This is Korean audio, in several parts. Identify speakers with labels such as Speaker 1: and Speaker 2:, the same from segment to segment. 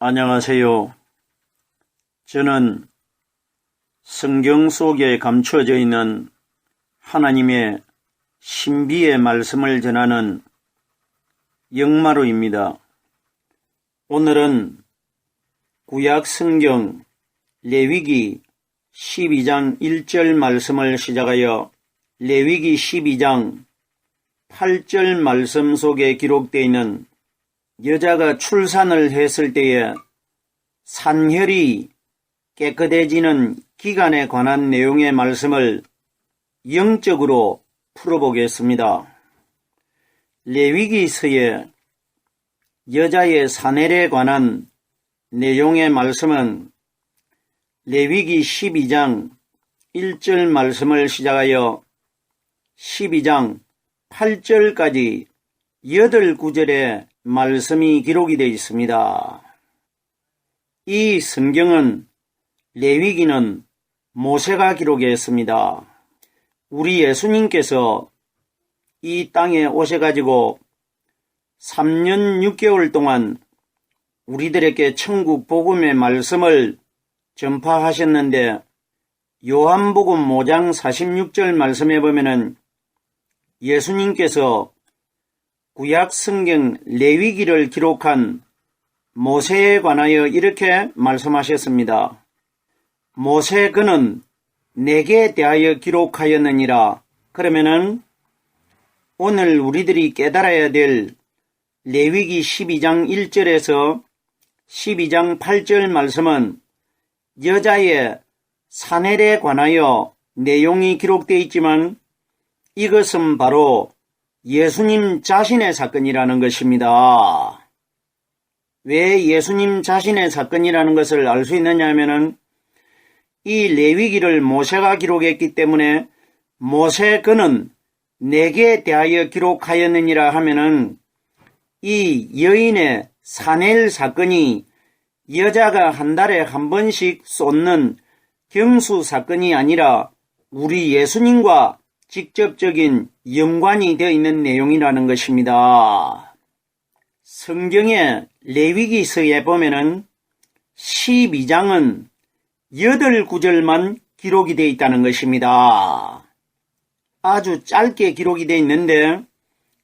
Speaker 1: 안녕하세요. 저는 성경 속에 감추어져 있는 하나님의 신비의 말씀을 전하는 영마루입니다. 오늘은 구약 성경 레위기 12장 1절 말씀을 시작하여 레위기 12장 8절 말씀 속에 기록되어 있는 여자가 출산을 했을 때에 산혈이 깨끗해지는 기간에 관한 내용의 말씀을 영적으로 풀어보겠습니다. 레위기서의 여자의 산혈에 관한 내용의 말씀은 레위기 12장 1절 말씀을 시작하여 12장 8절까지 8구절의 말씀이 기록이 되어 있습니다. 이 성경은 레위기는 모세가 기록했습니다. 우리 예수님께서 이 땅에 오셔가지고 3년 6개월 동안 우리들에게 천국 복음의 말씀을 전파하셨는데 요한복음 5장 46절 말씀에 보면은 예수님께서 구약 성경 레위기를 기록한 모세에 관하여 이렇게 말씀하셨습니다. 모세 그는 내게 대하여 기록하였느니라. 그러면은 오늘 우리들이 깨달아야 될 레위기 12장 1절에서 12장 8절 말씀은 여자의 산혈에 관하여 내용이 기록되어 있지만 이것은 바로 예수님 자신의 사건이라는 것입니다. 왜 예수님 자신의 사건이라는 것을 알 수 있느냐 하면은 이 레위기를 모세가 기록했기 때문에 모세 그는 내게 대하여 기록하였느니라 하면은 이 여인의 산혈 사건이 여자가 한 달에 한 번씩 쏟는 경수 사건이 아니라 우리 예수님과 직접적인 연관이 되어 있는 내용이라는 것입니다. 성경의 레위기서에 보면은 12장은 8구절만 기록이 되어 있다는 것입니다. 아주 짧게 기록이 되어 있는데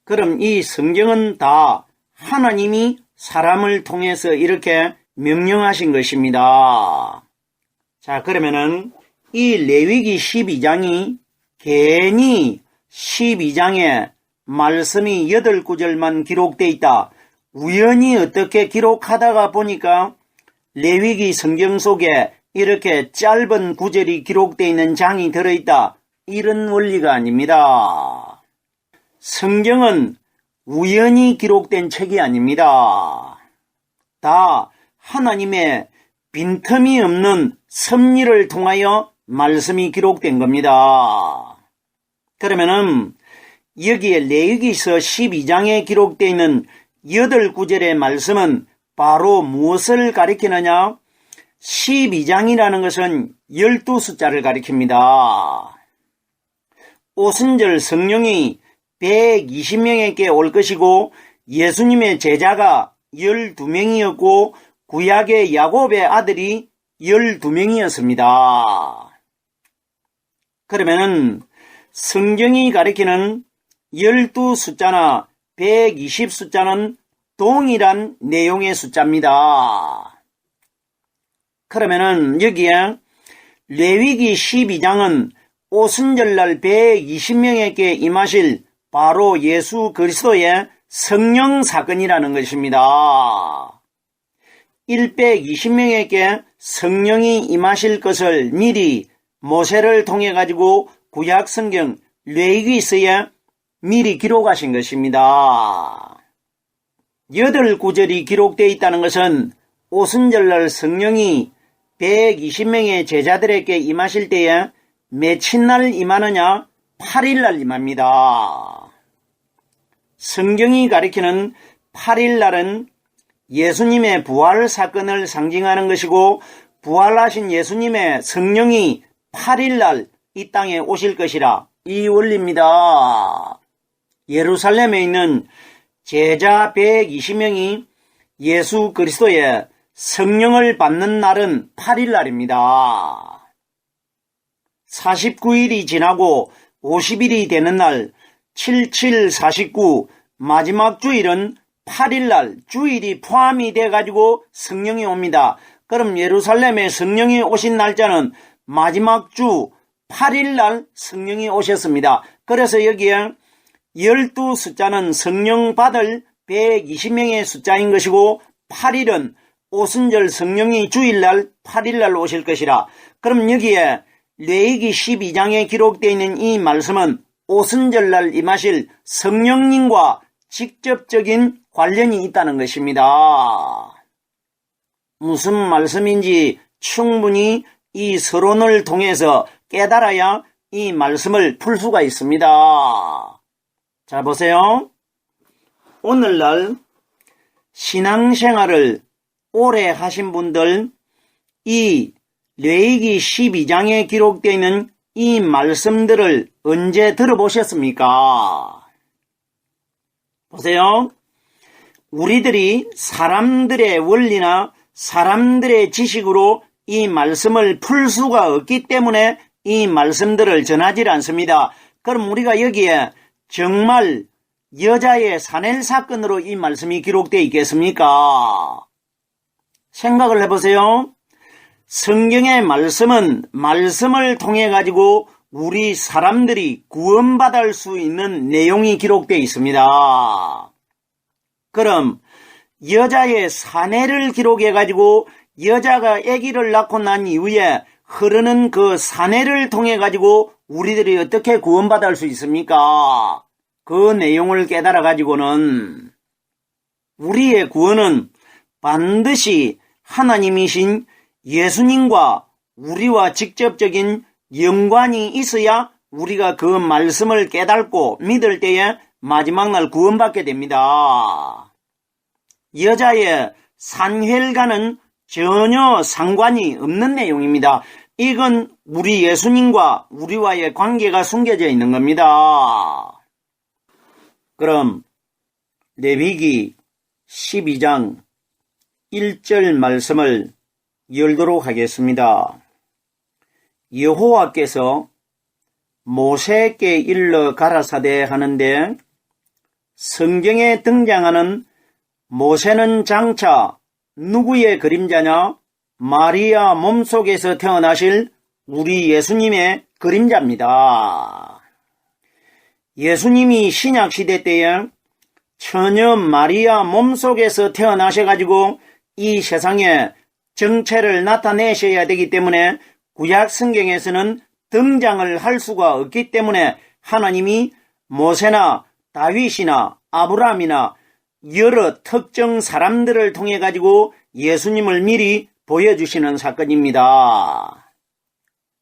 Speaker 1: 그럼 이 성경은 다 하나님이 사람을 통해서 이렇게 명령하신 것입니다. 자, 그러면은 이 레위기 12장이 괜히 12장에 말씀이 8구절만 기록되어 있다. 우연히 어떻게 기록하다가 보니까 레위기 성경 속에 이렇게 짧은 구절이 기록되어 있는 장이 들어있다. 이런 원리가 아닙니다. 성경은 우연히 기록된 책이 아닙니다. 다 하나님의 빈틈이 없는 섭리를 통하여 말씀이 기록된 겁니다. 그러면은 여기에 레위기서 12장에 기록되어 있는 8구절의 말씀은 바로 무엇을 가리키느냐? 12장이라는 것은 12숫자를 가리킵니다. 오순절 성령이 120명에게 올 것이고 예수님의 제자가 12명이었고 구약의 야곱의 아들이 12명이었습니다. 그러면은 성경이 가리키는 12숫자나 120숫자는 동일한 내용의 숫자입니다. 그러면은 여기에 레위기 12장은 오순절날 120명에게 임하실 바로 예수 그리스도의 성령 사건이라는 것입니다. 120명에게 성령이 임하실 것을 미리 모세를 통해 가지고 구약 성경 레위기서에 미리 기록하신 것입니다. 8구절이 기록되어 있다는 것은 오순절날 성령이 120명의 제자들에게 임하실 때에 며칠 날 임하느냐? 8일날 임합니다. 성경이 가리키는 8일날은 예수님의 부활 사건을 상징하는 것이고 부활하신 예수님의 성령이 8일날 이 땅에 오실 것이라 이 원리입니다. 예루살렘에 있는 제자 120명이 예수 그리스도의 성령을 받는 날은 8일 날입니다. 49일이 지나고 50일이 되는 날 7749 마지막 주일은 8일날 주일이 포함이 돼가지고 성령이 옵니다. 그럼 예루살렘에 성령이 오신 날짜는 마지막 주 8일날 성령이 오셨습니다. 그래서 여기에 12 숫자는 성령 받을 120명의 숫자인 것이고 8일은 오순절 성령이 주일날 8일날 오실 것이라. 그럼 여기에 레위기 12장에 기록되어 있는 이 말씀은 오순절날 임하실 성령님과 직접적인 관련이 있다는 것입니다. 무슨 말씀인지 충분히 이 서론을 통해서 깨달아야 이 말씀을 풀 수가 있습니다. 자, 보세요. 오늘날 신앙생활을 오래 하신 분들, 이 레위기 12장에 기록되어 있는 이 말씀들을 언제 들어보셨습니까? 보세요. 우리들이 사람들의 원리나 사람들의 지식으로 이 말씀을 풀 수가 없기 때문에 이 말씀들을 전하지 않습니다. 그럼 우리가 여기에 정말 여자의 산엘 사건으로 이 말씀이 기록되어 있겠습니까? 생각을 해보세요. 성경의 말씀은 말씀을 통해 가지고 우리 사람들이 구원받을 수 있는 내용이 기록되어 있습니다. 그럼 여자의 사내를 기록해 가지고 여자가 아기를 낳고 난 이후에 흐르는 그 사내를 통해 가지고 우리들이 어떻게 구원받을 수 있습니까? 그 내용을 깨달아 가지고는 우리의 구원은 반드시 하나님이신 예수님과 우리와 직접적인 연관이 있어야 우리가 그 말씀을 깨닫고 믿을 때에 마지막 날 구원받게 됩니다. 여자의 산회과는 전혀 상관이 없는 내용입니다. 이건 우리 예수님과 우리와의 관계가 숨겨져 있는 겁니다. 그럼 레위기 12장 1절 말씀을 열도록 하겠습니다. 여호와께서 모세에게 일러 가라사대 하는데, 성경에 등장하는 모세는 장차 누구의 그림자냐? 마리아 몸속에서 태어나실 우리 예수님의 그림자입니다. 예수님이 신약시대 때에 처녀 마리아 몸속에서 태어나셔가지고 이 세상에 정체를 나타내셔야 되기 때문에 구약 성경에서는 등장을 할 수가 없기 때문에 하나님이 모세나 다윗이나 아브라함이나 여러 특정 사람들을 통해 가지고 예수님을 미리 보여주시는 사건입니다.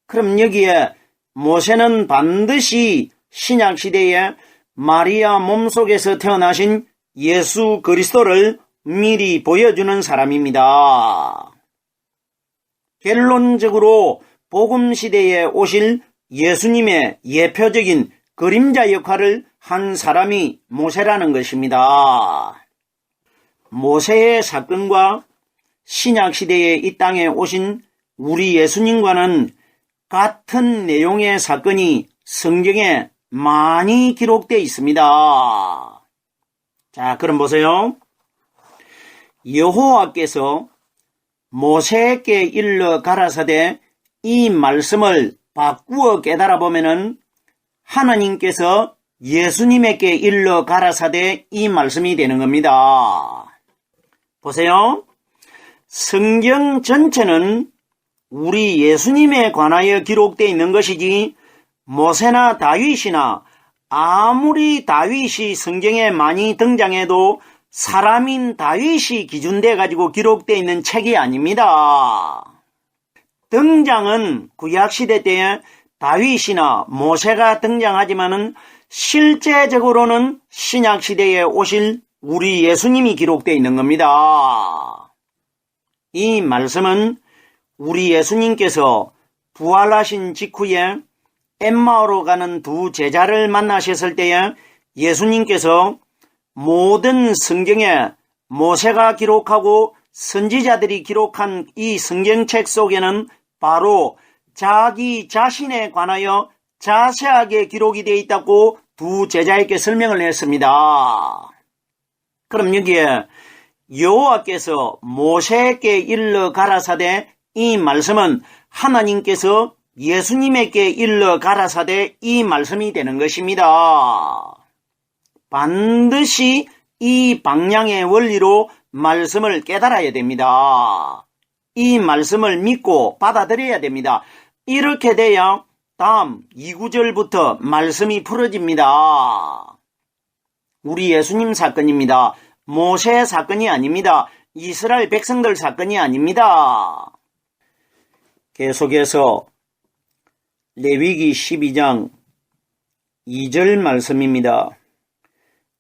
Speaker 1: 그럼 여기에 모세는 반드시 신약시대에 마리아 몸속에서 태어나신 예수 그리스도를 미리 보여주는 사람입니다. 결론적으로 복음시대에 오실 예수님의 예표적인 그림자 역할을 한 사람이 모세라는 것입니다. 모세의 사건과 신약시대에 이 땅에 오신 우리 예수님과는 같은 내용의 사건이 성경에 많이 기록되어 있습니다. 자, 그럼 보세요. 여호와께서 모세에게 일러 가라사대, 이 말씀을 바꾸어 깨달아 보면은 하나님께서 예수님에게 일러 가라사대 이 말씀이 되는 겁니다. 보세요. 성경 전체는 우리 예수님에 관하여 기록되어 있는 것이지 모세나 다윗이나 아무리 다윗이 성경에 많이 등장해도 사람인 다윗이 기준돼 가지고 기록되어 있는 책이 아닙니다. 등장은 구약시대 때에 다윗이나 모세가 등장하지만은 실제적으로는 신약시대에 오실 우리 예수님이 기록되어 있는 겁니다. 이 말씀은 우리 예수님께서 부활하신 직후에 엠마오로 가는 두 제자를 만나셨을 때에 예수님께서 모든 성경에 모세가 기록하고 선지자들이 기록한 이 성경책 속에는 바로 자기 자신에 관하여 자세하게 기록이 되어 있다고 두 제자에게 설명을 했습니다. 그럼 여기에 여호와께서 모세에게 일러 가라사대 이 말씀은 하나님께서 예수님에게 일러 가라사대 이 말씀이 되는 것입니다. 반드시 이 방향의 원리로 말씀을 깨달아야 됩니다. 이 말씀을 믿고 받아들여야 됩니다. 이렇게 돼야 다음 2구절부터 말씀이 풀어집니다. 우리 예수님 사건입니다. 모세 사건이 아닙니다. 이스라엘 백성들 사건이 아닙니다. 계속해서 레위기 12장 2절 말씀입니다.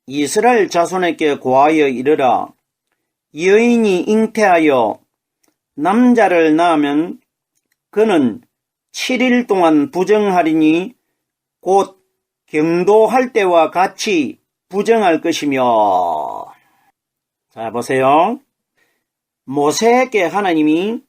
Speaker 1: 이스라엘 자손에게 고하여 이르라. 여인이 잉태하여 남자를 낳으면 그는 7일 동안 부정하리니 곧 경도할 때와 같이 부정할 것이며. 자, 보세요. 모세에게 하나님이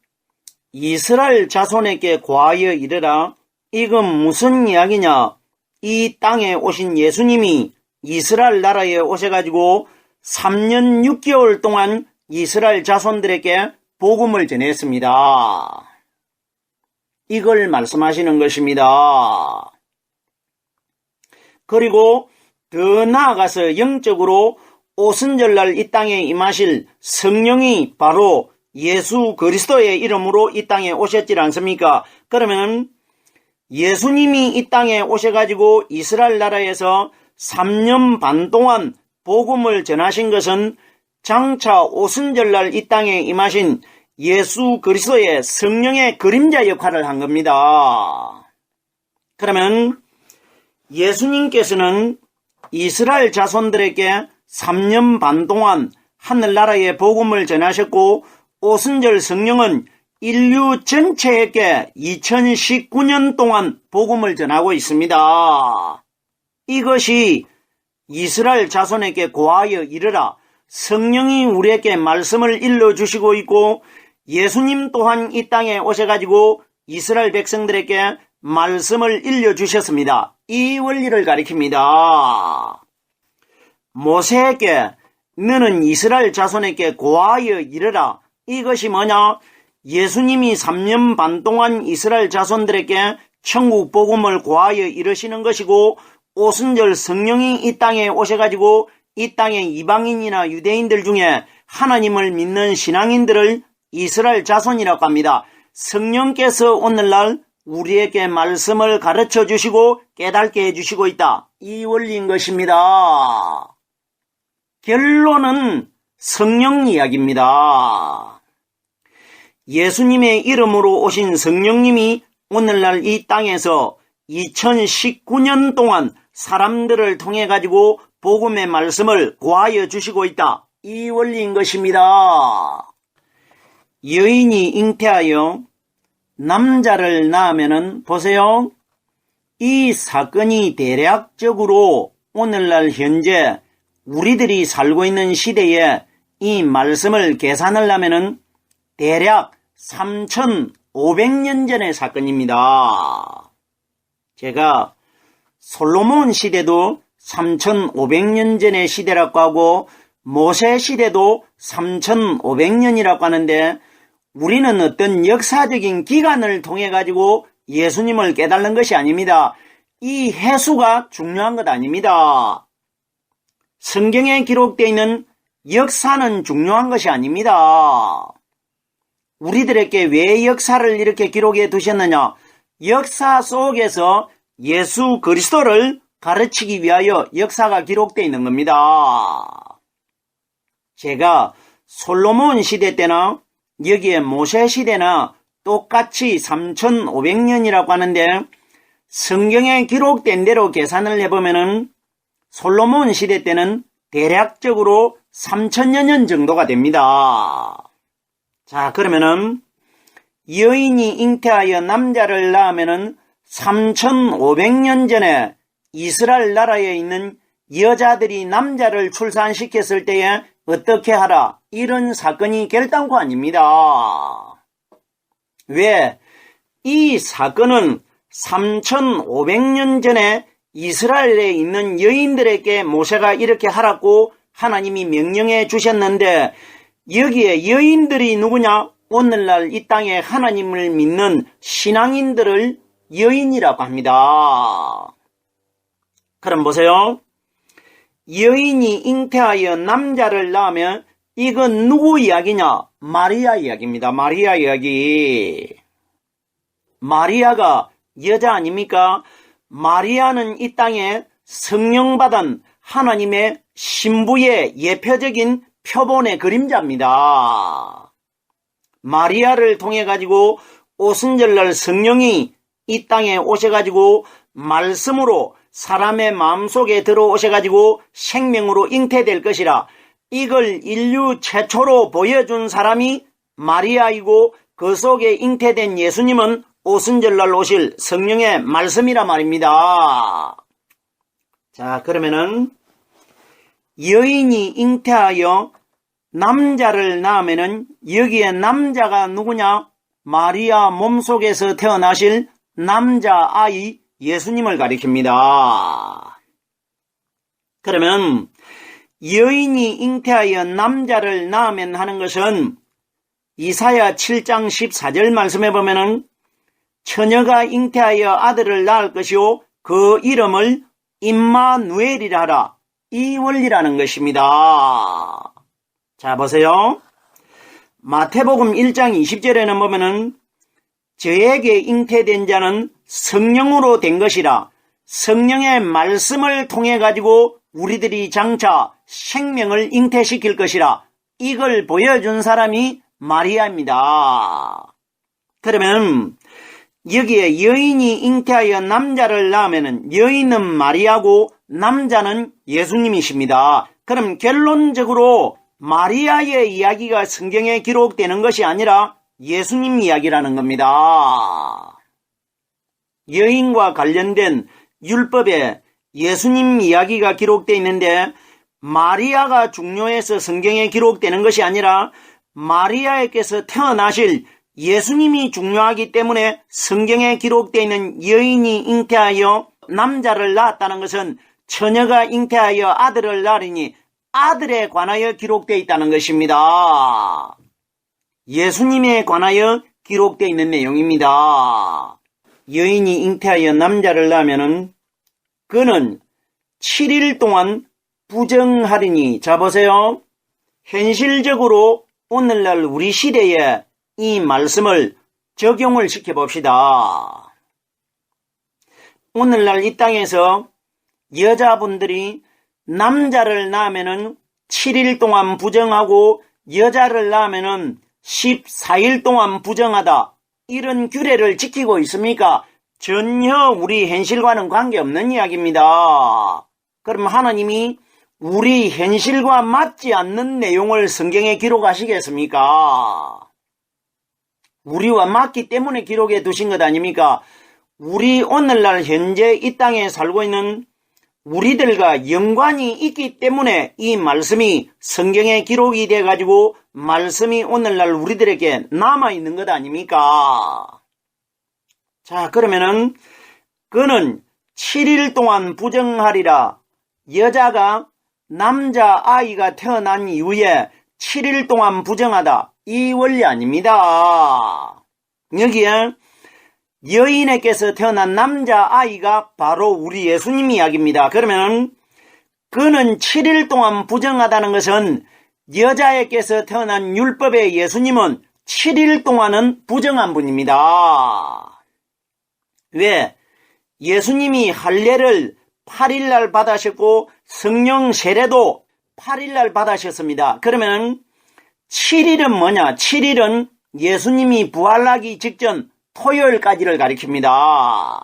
Speaker 1: 이스라엘 자손에게 고하여 이르라. 이건 무슨 이야기냐? 이 땅에 오신 예수님이 이스라엘 나라에 오셔가지고 3년 6개월 동안 이스라엘 자손들에게 복음을 전했습니다. 이걸 말씀하시는 것입니다. 그리고 더 나아가서 영적으로 오순절날 이 땅에 임하실 성령이 바로 예수 그리스도의 이름으로 이 땅에 오셨지 않습니까? 그러면 예수님이 이 땅에 오셔가지고 이스라엘 나라에서 3년 반 동안 복음을 전하신 것은 장차 오순절날 이 땅에 임하신 예수 그리스도의 성령의 그림자 역할을 한 겁니다. 그러면 예수님께서는 이스라엘 자손들에게 3년 반 동안 하늘나라의 복음을 전하셨고 오순절 성령은 인류 전체에게 2019년 동안 복음을 전하고 있습니다. 이것이 이스라엘 자손에게 고하여 이르라. 성령이 우리에게 말씀을 일러주시고 있고 예수님 또한 이 땅에 오셔가지고 이스라엘 백성들에게 말씀을 일러주셨습니다. 이 원리를 가리킵니다. 모세에게 너는 이스라엘 자손에게 고하여 이르라. 이것이 뭐냐? 예수님이 3년 반 동안 이스라엘 자손들에게 천국 복음을 고하여 이르시는 것이고 오순절 성령이 이 땅에 오셔가지고 이 땅의 이방인이나 유대인들 중에 하나님을 믿는 신앙인들을 이스라엘 자손이라고 합니다. 성령께서 오늘날 우리에게 말씀을 가르쳐 주시고 깨닫게 해주시고 있다. 이 원리인 것입니다. 결론은 성령 이야기입니다. 예수님의 이름으로 오신 성령님이 오늘날 이 땅에서 2019년 동안 사람들을 통해 가지고 복음의 말씀을 고하여 주시고 있다. 이 원리인 것입니다. 여인이 잉태하여 남자를 낳으면은 보세요. 이 사건이 대략적으로 오늘날 현재 우리들이 살고 있는 시대에 이 말씀을 계산을 하면은 대략 3,500년 전의 사건입니다. 제가 솔로몬 시대도 3,500년 전의 시대라고 하고 모세 시대도 3,500년이라고 하는데 우리는 어떤 역사적인 기간을 통해 가지고 예수님을 깨닫는 것이 아닙니다. 이 해수가 중요한 것 아닙니다. 성경에 기록되어 있는 역사는 중요한 것이 아닙니다. 우리들에게 왜 역사를 이렇게 기록해 두셨느냐? 역사 속에서 예수 그리스도를 가르치기 위하여 역사가 기록되어 있는 겁니다. 제가 솔로몬 시대 때나 여기에 모세 시대나 똑같이 3,500년이라고 하는데 성경에 기록된 대로 계산을 해보면은 솔로몬 시대 때는 대략적으로 3,000여 년 정도가 됩니다. 자, 그러면은 여인이 잉태하여 남자를 낳으면은 3,500년 전에 이스라엘 나라에 있는 여자들이 남자를 출산시켰을 때에 어떻게 하라 이런 사건이 결단코 아닙니다. 왜? 이 사건은 3500년 전에 이스라엘에 있는 여인들에게 모세가 이렇게 하라고 하나님이 명령해 주셨는데 여기에 여인들이 누구냐? 오늘날 이 땅에 하나님을 믿는 신앙인들을 여인이라고 합니다. 그럼 보세요. 여인이 잉태하여 남자를 낳으면 이건 누구 이야기냐? 마리아 이야기입니다. 마리아 이야기. 마리아가 여자 아닙니까? 마리아는 이 땅에 성령받은 하나님의 신부의 예표적인 표본의 그림자입니다. 마리아를 통해 가지고 오순절날 성령이 이 땅에 오셔가지고 말씀으로 사람의 마음속에 들어오셔가지고 생명으로 잉태될 것이라 이걸 인류 최초로 보여준 사람이 마리아이고 그 속에 잉태된 예수님은 오순절날 오실 성령의 말씀이라 말입니다. 자, 그러면은 여인이 잉태하여 남자를 낳으면은 여기에 남자가 누구냐? 마리아 몸속에서 태어나실 남자아이 예수님을 가리킵니다. 그러면 여인이 잉태하여 남자를 낳으면 하는 것은 이사야 7장 14절 말씀에 보면은 처녀가 잉태하여 아들을 낳을 것이요 그 이름을 임마누엘이라 하라. 이 원리라는 것입니다. 자, 보세요. 마태복음 1장 20절에는 보면은 저에게 잉태된 자는 성령으로 된 것이라 성령의 말씀을 통해 가지고 우리들이 장차 생명을 잉태시킬 것이라 이걸 보여준 사람이 마리아입니다. 그러면 여기에 여인이 잉태하여 남자를 낳으면 여인은 마리아고 남자는 예수님이십니다. 그럼 결론적으로 마리아의 이야기가 성경에 기록되는 것이 아니라 예수님 이야기라는 겁니다. 여인과 관련된 율법에 예수님 이야기가 기록되어 있는데 마리아가 중요해서 성경에 기록되는 것이 아니라 마리아에게서 태어나실 예수님이 중요하기 때문에 성경에 기록되어 있는 여인이 잉태하여 남자를 낳았다는 것은 처녀가 잉태하여 아들을 낳으니 아들에 관하여 기록되어 있다는 것입니다. 예수님에 관하여 기록되어 있는 내용입니다. 여인이 잉태하여 남자를 낳으면은 그는 7일 동안 부정하리니. 자, 보세요. 현실적으로 오늘날 우리 시대에 이 말씀을 적용을 시켜봅시다. 오늘날 이 땅에서 여자분들이 남자를 낳으면은 7일 동안 부정하고 여자를 낳으면은 14일 동안 부정하다. 이런 규례를 지키고 있습니까? 전혀 우리 현실과는 관계없는 이야기입니다. 그럼 하나님이 우리 현실과 맞지 않는 내용을 성경에 기록하시겠습니까? 우리와 맞기 때문에 기록해 두신 것 아닙니까? 우리 오늘날 현재 이 땅에 살고 있는 우리들과 연관이 있기 때문에 이 말씀이 성경에 기록이 돼가지고 말씀이 오늘날 우리들에게 남아있는 것 아닙니까? 자, 그러면은 그는 7일 동안 부정하리라. 여자가 남자아이가 태어난 이후에 7일 동안 부정하다. 이 원리 아닙니다. 여기에 여인에게서 태어난 남자아이가 바로 우리 예수님 이야기입니다. 그러면 그는 7일 동안 부정하다는 것은 여자에게서 태어난 율법의 예수님은 7일 동안은 부정한 분입니다. 왜? 예수님이 할례를 8일날 받으셨고 성령 세례도 8일날 받으셨습니다. 그러면 7일은 뭐냐? 7일은 예수님이 부활하기 직전 토요일까지를 가리킵니다.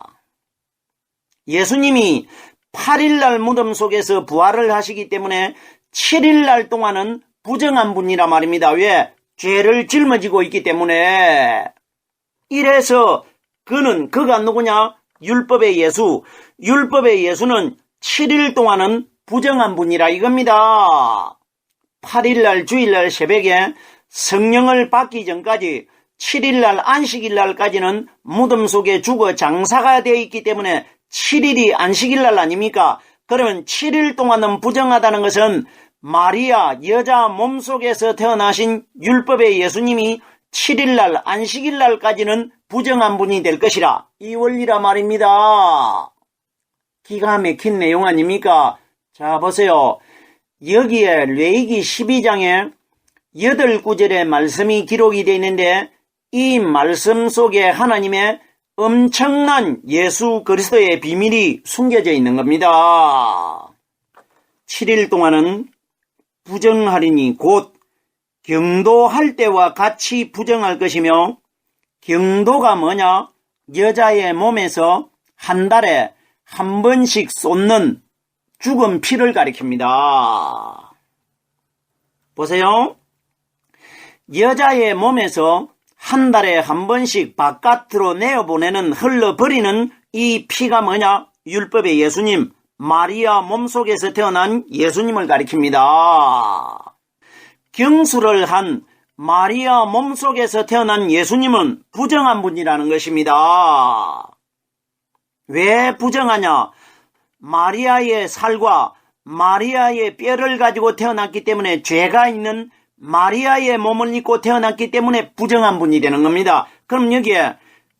Speaker 1: 예수님이 8일날 무덤 속에서 부활을 하시기 때문에 7일날 동안은 부정한 분이라 말입니다. 왜? 죄를 짊어지고 있기 때문에. 이래서 그가 누구냐? 율법의 예수. 율법의 예수는 7일 동안은 부정한 분이라 이겁니다. 8일날 주일날 새벽에 성령을 받기 전까지 7일날 안식일날까지는 무덤 속에 죽어 장사가 되어 있기 때문에 7일이 안식일날 아닙니까? 그러면 7일 동안은 부정하다는 것은 마리아 여자 몸속에서 태어나신 율법의 예수님이 7일날 안식일날까지는 부정한 분이 될 것이라, 이 원리라 말입니다. 기가 막힌 내용 아닙니까? 자, 보세요. 여기에 레위기 12장에 8구절의 말씀이 기록이 되어 있는데, 이 말씀 속에 하나님의 엄청난 예수 그리스도의 비밀이 숨겨져 있는 겁니다. 7일 동안은 부정하리니 곧 경도할 때와 같이 부정할 것이며, 경도가 뭐냐? 여자의 몸에서 한 달에 한 번씩 쏟는 죽은 피를 가리킵니다. 보세요. 여자의 몸에서 한 달에 한 번씩 바깥으로 내어보내는, 흘러버리는 이 피가 뭐냐? 율법의 예수님, 마리아 몸속에서 태어난 예수님을 가리킵니다. 경수를 한 마리아 몸속에서 태어난 예수님은 부정한 분이라는 것입니다. 왜 부정하냐? 마리아의 살과 마리아의 뼈를 가지고 태어났기 때문에, 죄가 있는 마리아의 몸을 입고 태어났기 때문에 부정한 분이 되는 겁니다. 그럼 여기에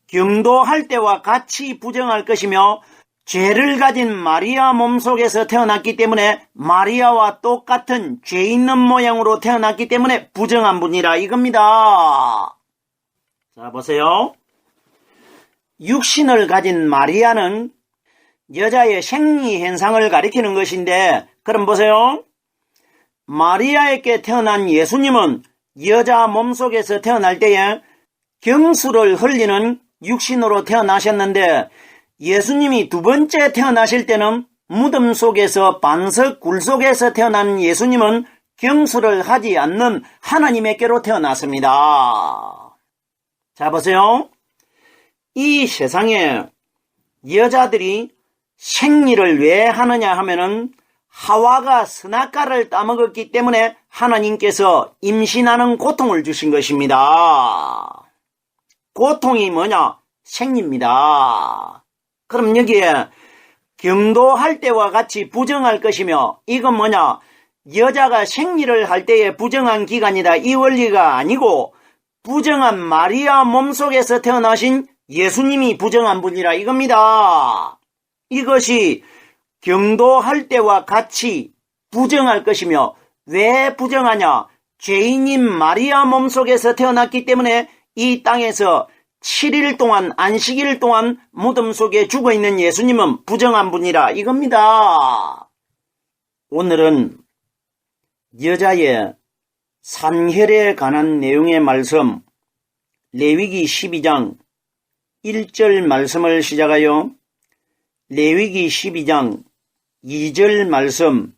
Speaker 1: 경도할 때와 같이 부정할 것이며, 죄를 가진 마리아 몸속에서 태어났기 때문에 마리아와 똑같은 죄 있는 모양으로 태어났기 때문에 부정한 분이라 이겁니다. 자, 보세요. 육신을 가진 마리아는 여자의 생리 현상을 가리키는 것인데, 그럼 보세요. 마리아에게 태어난 예수님은 여자 몸속에서 태어날 때에 경수를 흘리는 육신으로 태어나셨는데, 예수님이 두 번째 태어나실 때는 무덤 속에서 반석 굴 속에서 태어난 예수님은 경수를 하지 않는 하나님에게로 태어났습니다. 자, 보세요. 이 세상에 여자들이 생리를 왜 하느냐 하면은, 하와가 선악과를 따먹었기 때문에 하나님께서 임신하는 고통을 주신 것입니다. 고통이 뭐냐? 생리입니다. 그럼 여기에 경도할 때와 같이 부정할 것이며, 이건 뭐냐? 여자가 생리를 할 때에 부정한 기간이다, 이 원리가 아니고, 부정한 마리아 몸속에서 태어나신 예수님이 부정한 분이라 이겁니다. 이것이 경도할 때와 같이 부정할 것이며, 왜 부정하냐? 죄인인 마리아 몸속에서 태어났기 때문에 이 땅에서 7일 동안, 안식일 동안 무덤 속에 죽어있는 예수님은 부정한 분이라 이겁니다. 오늘은 여자의 산혈에 관한 내용의 말씀, 레위기 12장 1절 말씀을 시작하여 레위기 12장 2절 말씀,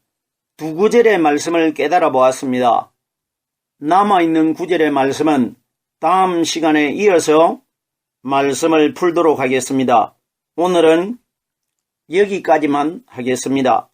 Speaker 1: 두 구절의 말씀을 깨달아 보았습니다. 남아있는 구절의 말씀은 다음 시간에 이어서 말씀을 풀도록 하겠습니다. 오늘은 여기까지만 하겠습니다.